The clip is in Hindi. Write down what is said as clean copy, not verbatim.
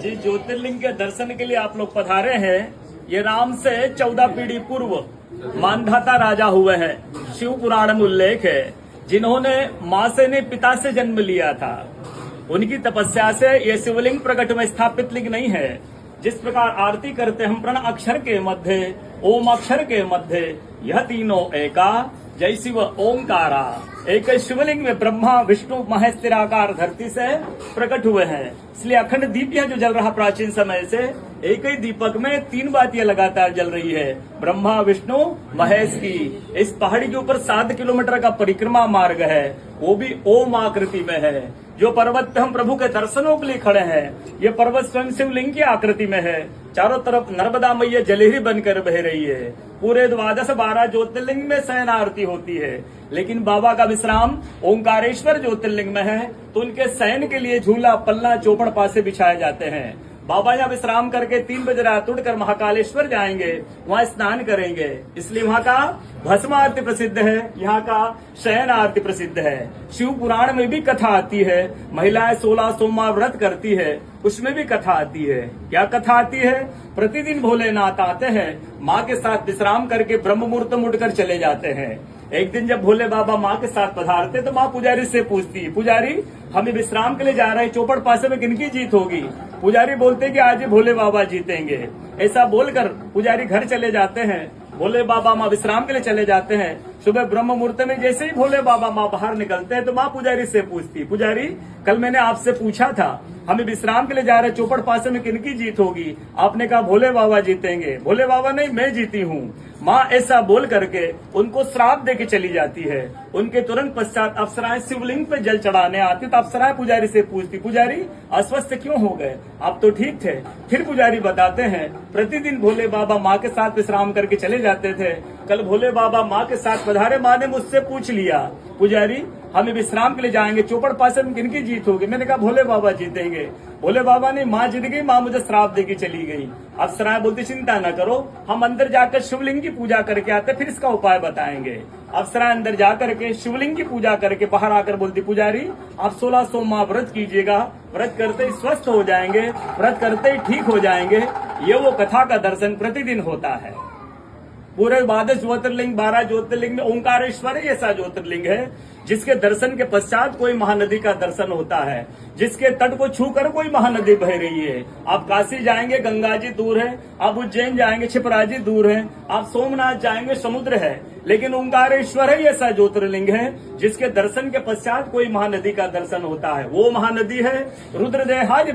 जिस ज्योतिर्लिंग के दर्शन के लिए आप लोग पधारे हैं, ये राम से 14 पीढ़ी पूर्व मानधाता राजा हुए हैं। शिव पुराण में उल्लेख है, जिन्होंने माँ से नहीं पिता से जन्म लिया था। उनकी तपस्या से ये शिवलिंग प्रकट में स्थापित लिंग नहीं है। जिस प्रकार आरती करते हम प्रण अक्षर के मध्य, ओम अक्षर के मध्य, यह तीनों एका, जय शिव ओंकारा। एक शिवलिंग में ब्रह्मा विष्णु महेश निराकार धरती से प्रकट हुए हैं। इसलिए अखंड दीप जो जल रहा प्राचीन समय से, एक ही दीपक में 3 बातियां लगातार जल रही है, ब्रह्मा विष्णु महेश की। इस पहाड़ी के ऊपर 7 किलोमीटर का परिक्रमा मार्ग है, वो भी ओम आकृति में है। जो पर्वत पे हम प्रभु के दर्शनों के लिए खड़े हैं, ये पर्वत स्वयं शिवलिंग की आकृति में है। चारों तरफ नर्मदा मैया जलेहरी बनकर बह रही है। पूरे 12 ज्योतिर्लिंग में शयन आरती होती है, लेकिन बाबा का विश्राम ओंकारेश्वर ज्योतिर्लिंग में है, तो उनके शयन के लिए झूला पल्ला चौपड़ पासे बिछाए जाते हैं। बाबा यहाँ विश्राम करके 3 बजे रात उठकर महाकालेश्वर जाएंगे, वहाँ स्नान करेंगे। इसलिए वहाँ का भस्म आरती प्रसिद्ध है, यहाँ का शयन आरती प्रसिद्ध है। शिव पुराण में भी कथा आती है, महिलाएं 16 सोमवार व्रत करती है, उसमें भी कथा आती है। क्या कथा आती है? प्रतिदिन भोलेनाथ आते हैं, माँ के साथ विश्राम करके ब्रह्म मुहूर्त में उठकर चले जाते हैं। एक दिन जब भोले बाबा माँ के साथ पधारते तो माँ पुजारी से पूछती है, पुजारी हम विश्राम के लिए जा रहे हैं, चौपड़ पासे में किनकी जीत होगी? पुजारी बोलते कि आज ही भोले बाबा जीतेंगे। ऐसा बोलकर पुजारी घर चले जाते हैं। भोले बाबा माँ विश्राम के लिए चले जाते हैं। सुबह ब्रह्म मुहूर्त में जैसे ही भोले बाबा माँ बाहर निकलते हैं तो माँ पुजारी से पूछती, पुजारी कल मैंने आपसे पूछा था, हमें विश्राम के लिए जा रहे, चौपड़ पासे में किनकी जीत होगी? आपने कहा भोले बाबा जीतेंगे। भोले बाबा नहीं, मैं जीती हूँ। माँ ऐसा बोल करके उनको श्राप दे के चली जाती है। उनके तुरंत पश्चात अप्सराएं शिवलिंग पे जल चढ़ाने आती, तो अप्सराएं पुजारी से पूछती, पुजारी अस्वस्थ क्यों हो गए? आप तो ठीक थे। फिर पुजारी बताते हैं, प्रतिदिन भोले बाबा माँ के साथ विश्राम करके चले जाते थे। कल भोले बाबा माँ के साथ पधारे, माँ ने मुझसे पूछ लिया, पुजारी हमें विश्राम के लिए जाएंगे, चौपड़ पासे में किनकी जीत होगी? मैंने कहा भोले बाबा जीतेंगे। भोले बाबा ने माँ जीत गई, माँ मुझे श्राप देके चली गई। अप्सराएं बोलती चिंता न करो, हम अंदर जाकर शिवलिंग की पूजा करके आते, फिर इसका उपाय बताएंगे। अप्सराएं अंदर जाकर के शिवलिंग की पूजा करके बाहर आकर बोलती, पुजारी आप 16 सोमवार व्रत कीजिएगा, व्रत करते ही स्वस्थ हो जाएंगे, व्रत करते ही ठीक हो जाएंगे। ये वो कथा का दर्शन प्रतिदिन होता है। पूरे 12 ज्योतिर्लिंग 12 ज्योतिर्लिंग में ओंकारेश्वर ऐसा ज्योतिर्लिंग है जिसके दर्शन के पश्चात कोई महानदी का दर्शन होता है, जिसके तट को छूकर कोई महानदी बह रही है। आप काशी जाएंगे, गंगा जी दूर है। आप उज्जैन जाएंगे, क्षिप्रा जी दूर है। आप सोमनाथ जाएंगे, समुद्र है। लेकिन ओंकारेश्वर ही ऐसा ज्योतिर्लिंग है जिसके दर्शन के पश्चात कोई महानदी का दर्शन होता है। वो महानदी है रुद्रदेहाज